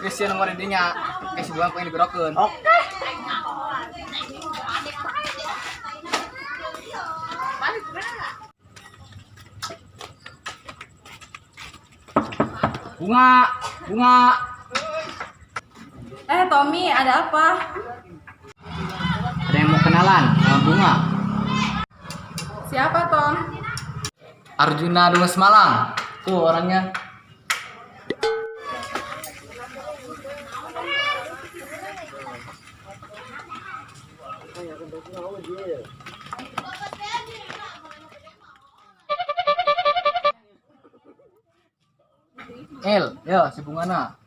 Christian nomor intinya sebuah pengen digerokeun. Oke. Bunga. Tommy, ada apa? Ada yang mau kenalan sama Bunga. Siapa, Tom? Arjuna Dungas Malang. Tuh orangnya. Yo, si Bungana.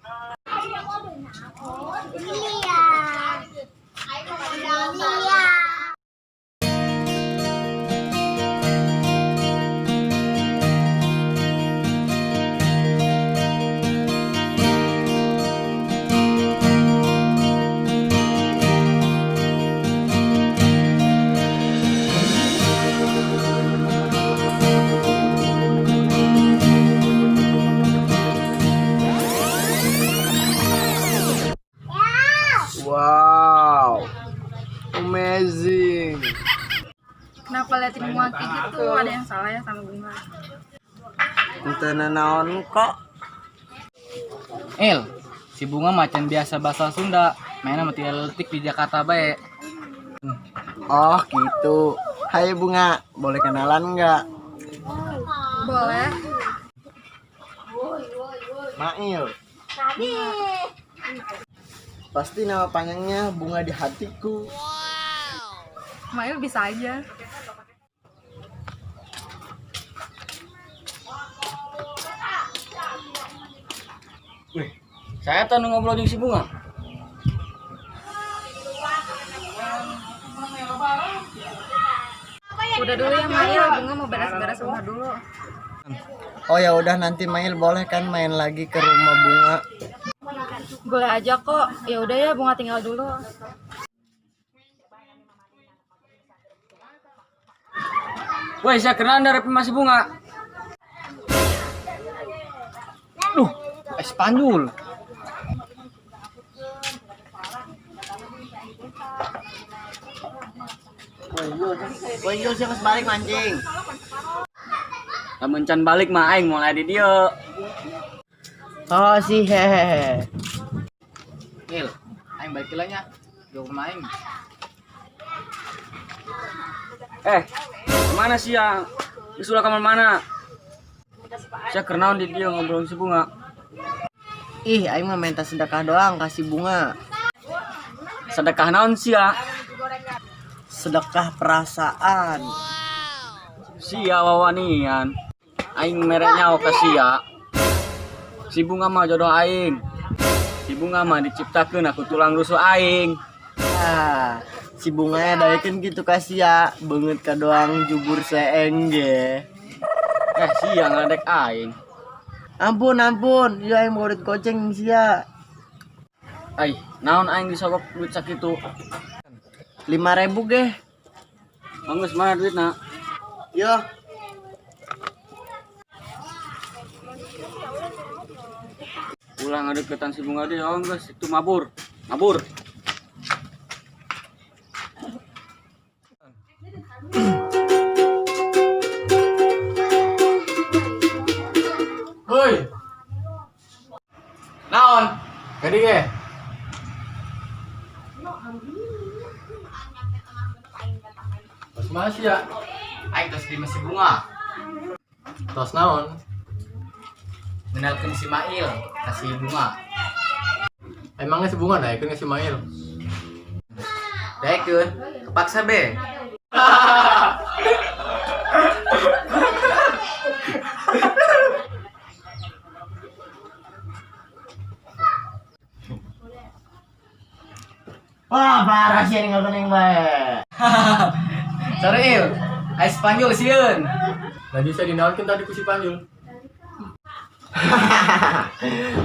Wow, amazing. Kenapa liatin bunga kayak gitu? Ada yang salah ya sama bunga? Ente naon kok? Si Bunga macan biasa bahasa Sunda, main sama tiga letik di Jakarta bae. Oh gitu. Hai Bunga, boleh kenalan nggak? Boleh. Mail. Pasti nama panjangnya Bunga di hatiku. Mail bisa aja. Wih, saya tuh ngobrol dengan si Bunga. Udah dulu ya Mail, Bunga mau beres-beres rumah dulu. Oh ya udah, nanti Mail boleh kan main lagi ke rumah Bunga? Boleh aja kok. Ya udah ya, Bunga tinggal dulu. Woi, saya kenalan dari masih Bunga. Duh, Spanyol. Woi, yo sih balik mancing. Lamun can balik mah aing mulai di dieu. Oh sih hehehe. Aing balik heula nya. Jauh sama aing. Kemana sih ya? Disuruh kamar mana? Saya kenaun di dia ngobrol si Bunga. Ih, aing mah minta sedekah doang kasih Bunga. Sedekah naon sih ya? Sedekah perasaan. Sia wawanian. Aing mereknya o sia. Si Bunga mah jodoh aing. Si Bunga mah diciptakeun aku tulang rusuk aing. Ah, si Bunganya daekeun gitu kasih ya, beungeut ka doang jubur seeng ge. Sia ngadek aing. Ampun, ya aing mau duit goceng sia. Ai, naon aing disogok duit sakitu? 5.000 ge. Manggeus mana duitna? Yo. Ulah ngadeukeutan si Bunga deui, oh geus itu mabur. Mabur. Woi. Naon? Gede ge. Terus mana sih ya? Aing tos di masih Bunga. Tos naon? Menalkeun si Mail kasih Bunga. Emangnya si Bunga daekeun si Mail? Daekeun, kepaksa be. Wah, parah sih ninggal kuning bae. Sorry, Spanyol sieun. Lagi saya dinawarkan tadi ku si Panjul.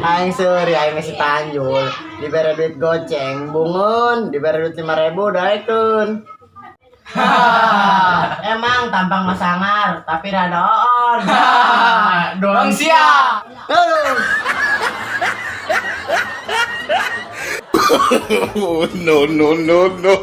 Aing suri, aing masih tanjul. Diberi duit goceng, bungun. Diberi duit 5.000, daekun. Emang tampang masangar, tapi rada on. Doang sia. No, no, no, no.